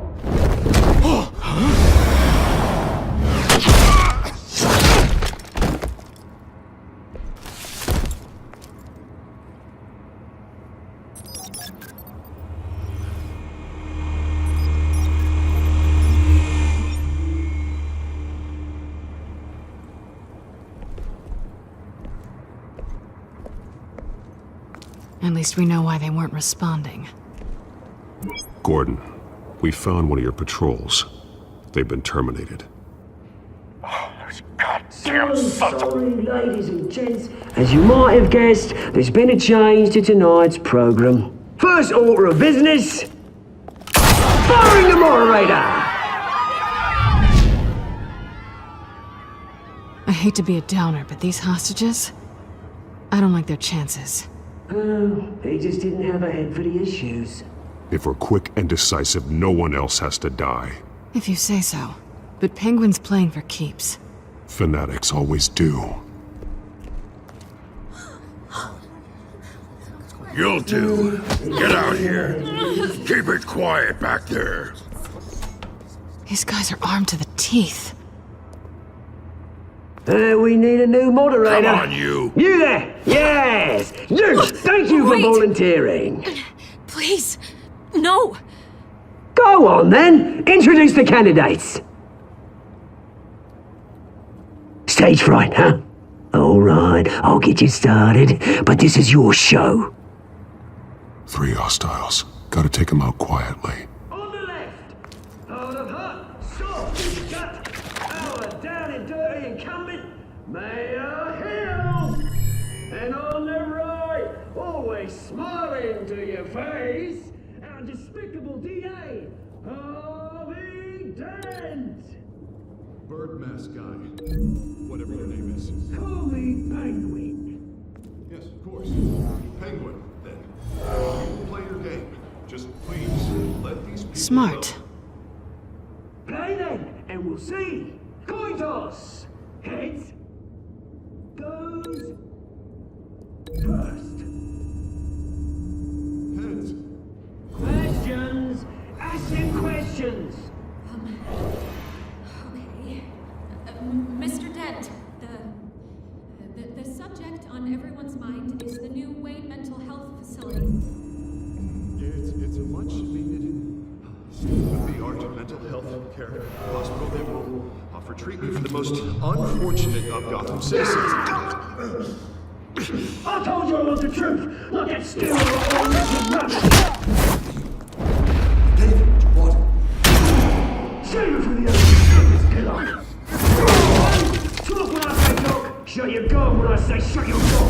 At least we know why they weren't responding. Gordon, we found one of your patrols. They've been terminated. So sorry, ladies and gents. As you might have guessed, there's been a change to tonight's program. First order of business, firing the moderator! I hate to be a downer, but these hostages? I don't like their chances. Oh, he just didn't have a head for the issues. If we're quick and decisive, no one else has to die. If you say so. But Penguin's playing for keeps. Fanatics always do. You'll do. Get out here. Keep it quiet back there. These guys are armed to the teeth. We need a new moderator. Come on, you. You there! Yes! You! Thank you for volunteering. Please, no. Go on then. Introduce the candidates. Stage fright, huh? All right, I'll get you started, but this is your show. 3 hostiles. Gotta take them out quietly. On the left, out of hot, soft and gut, our down and dirty incumbent, Mayor Hill. And on the right, always smiling to your face, our despicable DA, Harvey Dent. Bird mask guy. Whatever your name is. Call me Penguin. Yes, of course. Penguin, then. You will play your game. Just please, let these people Smart. know. Play then, and we'll see. Coin toss. Heads goes first. Heads. Questions. Asking questions. Okay. Mr. Dent, the subject on everyone's mind is the new Wayne Mental Health Facility. Yeah, it's a much needed state-of-the-art mental health care hospital that will offer treatment for the most unfortunate of Gotham citizens. I told you I want the truth. Look at Stu all this rubbish! David, what? Save it for the other killer! Talk when I say talk, shut your gun when I say shut your door!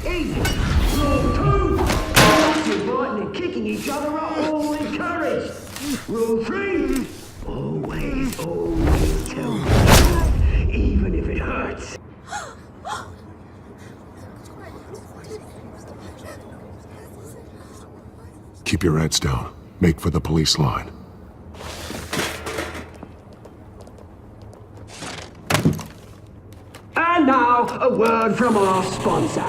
Easy! Rule 2! Those biting and kicking each other are all encouraged! Rule 3! Always tell the truth, even if it hurts. Keep your heads down. Make for the police line. And now, a word from our sponsor.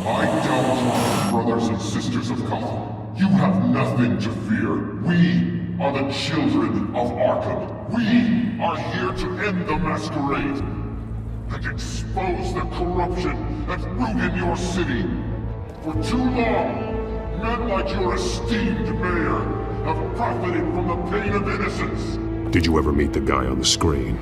My downtrodden brothers and sisters of Gotham, you have nothing to fear. We are the children of Arkham. We are here to end the masquerade and expose the corruption that ruined your city. For too long, men like your esteemed mayor have profited from the pain of innocence. Did you ever meet the guy on the screen?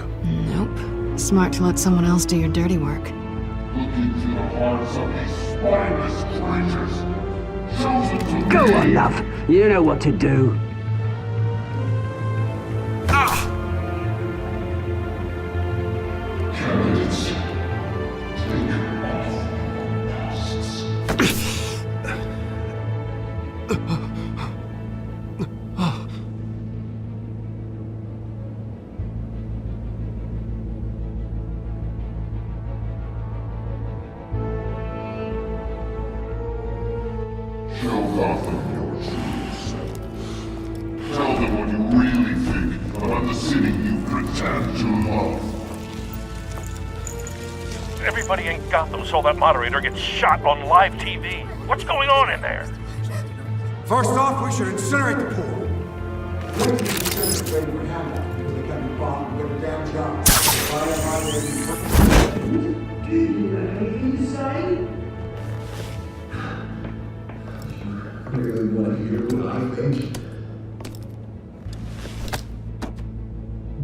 Nope. Smart to let someone else do your dirty work. Look into the hearts of these spineless creatures, chosen to Go be... on, love. You know what to do. Candidates, take off masks. Show Gotham your true self. Tell them what you really think about the city you pretend to love. Everybody in Gotham saw that moderator get shot on live TV. What's going on in there? First off, we should incinerate the pool. Really want to hear what I think?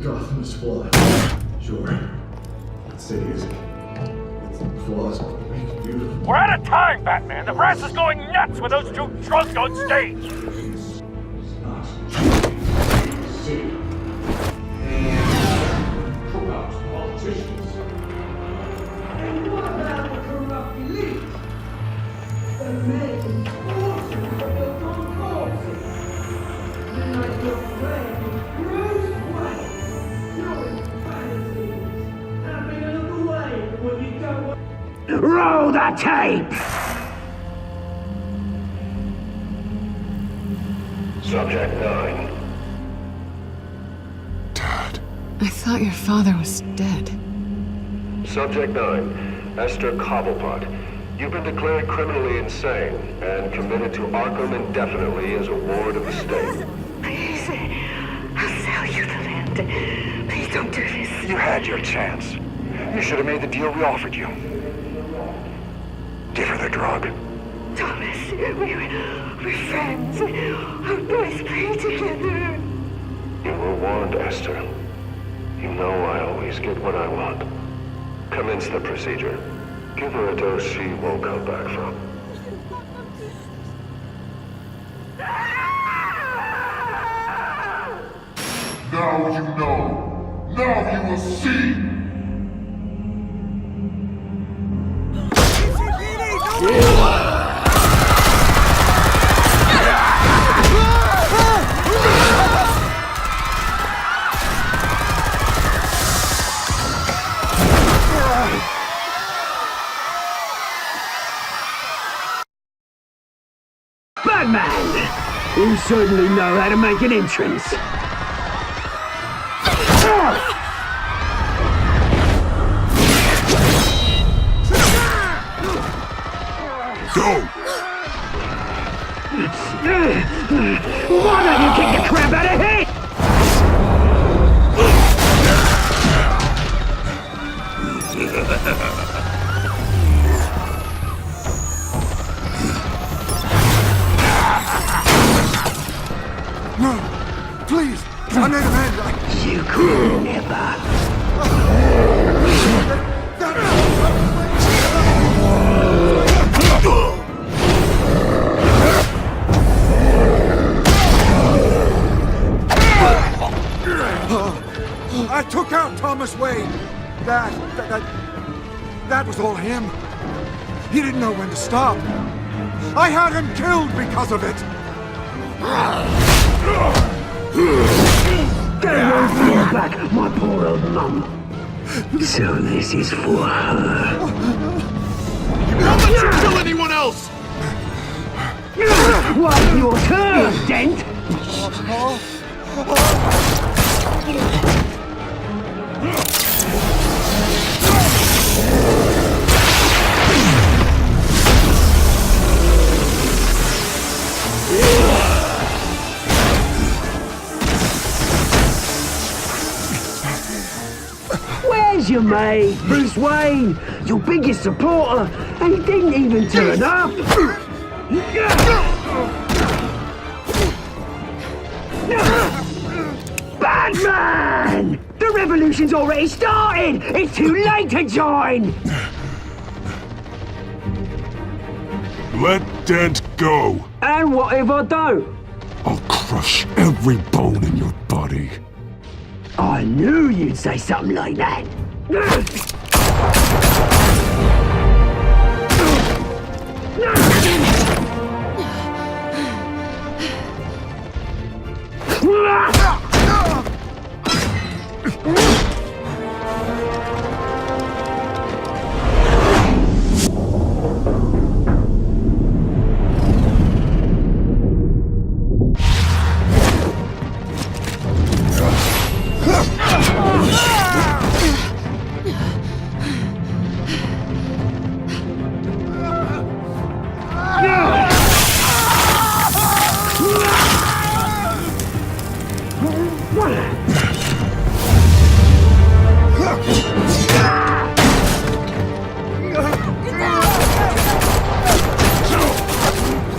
Gotham is flawed. Sure. That city is. Its flaws make it beautiful. We're out of time, Batman. The brass is going nuts with those two drunks on stage. It's not the city. And corrupt politicians. And what about the corrupt elite? The men forces of the concourses. Like your friend, Bruce Wayne. Knowing fantasies. Having another way when you go... Roll the tape! Subject 9. I thought your father was dead. Subject 9, Esther Cobblepot. You've been declared criminally insane and committed to Arkham indefinitely as a ward of the state. Please, I'll sell you the land. Please don't do this. You had your chance. You should have made the deal we offered you. Give her the drug. Thomas, we're friends. Our boys play together. You were warned, Esther. You know I always get what I want. Commence the procedure. Give her a dose she won't come back from. Now you know. Now you will see. Batman! You certainly know how to make an entrance. Go! Why don't you kick the crap out of him? No! Please! I made him end! You could never. That was all him. He didn't know when to stop. I had him killed because of it. Don't want back my poor old mum. So this is for her. Don't let you kill anyone else! What's your turn, Dent? Where's your mate, Bruce Wayne? Your biggest supporter, and he didn't even turn up. Batman! The revolution's already started! It's too late to join! Let Dent go. And what if I don't? I'll crush every bone in your body. I knew you'd say something like that.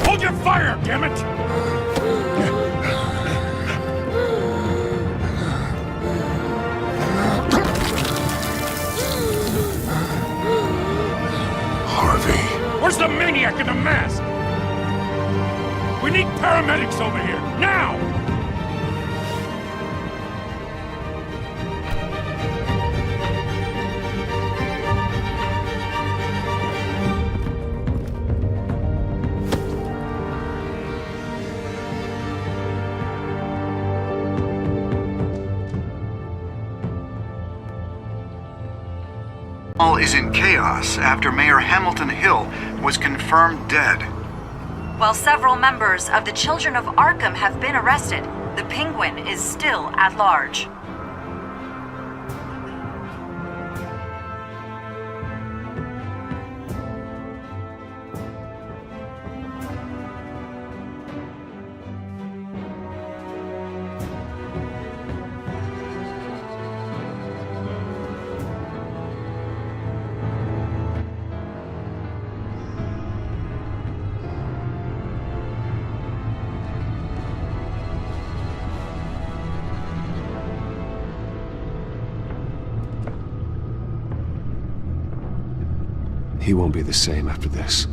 Hold your fire, damn it! Where's the maniac in the mask? We need paramedics over here, now! All is in chaos after Mayor Hamilton Hill was confirmed dead. While several members of the Children of Arkham have been arrested, the Penguin is still at large. He won't be the same after this.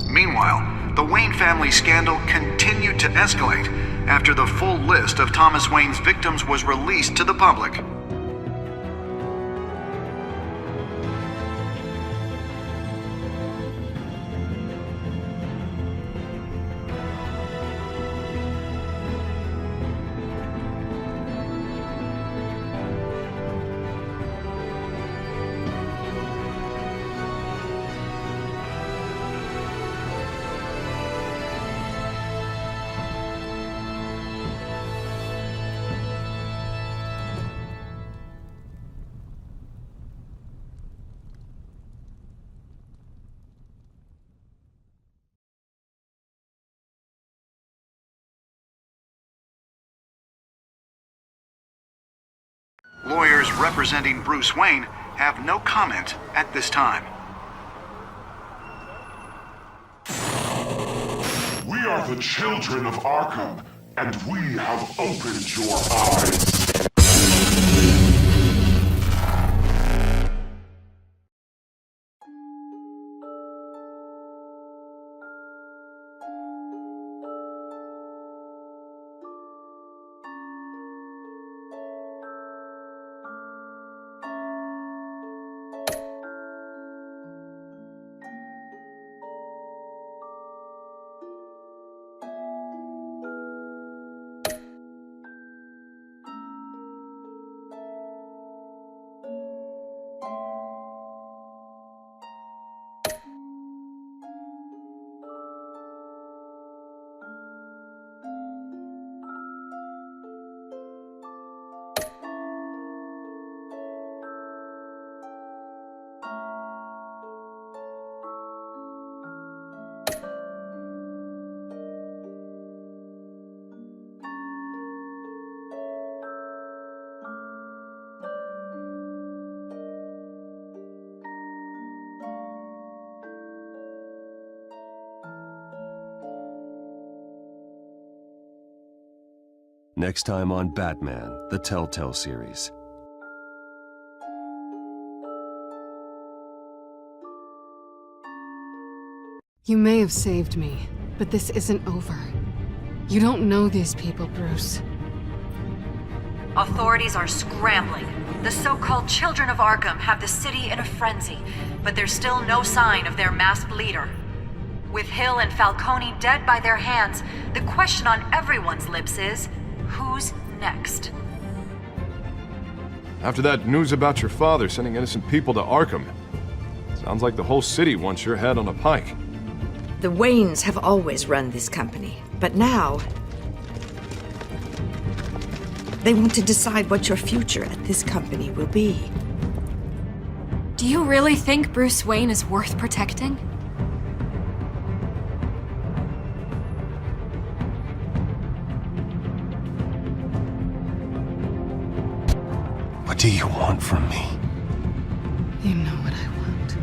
Meanwhile, the Wayne family scandal continued to escalate after the full list of Thomas Wayne's victims was released to the public. Lawyers representing Bruce Wayne have no comment at this time. We are the children of Arkham, and we have opened your eyes. next time on Batman, the Telltale Series. You may have saved me, but this isn't over. You don't know these people, Bruce. Authorities are scrambling. The so-called Children of Arkham have the city in a frenzy, but there's still no sign of their masked leader. With Hill and Falcone dead by their hands, the question on everyone's lips is, who's next? After that news about your father sending innocent people to Arkham, sounds like the whole city wants your head on a pike. The Waynes have always run this company, but now they want to decide what your future at this company will be. Do you really think Bruce Wayne is worth protecting? What do you want from me? You know what I want.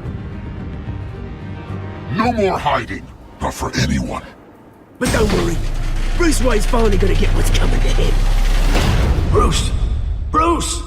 No more hiding, not for anyone. But don't worry, Bruce Wayne's finally gonna get what's coming to him. Bruce! Bruce!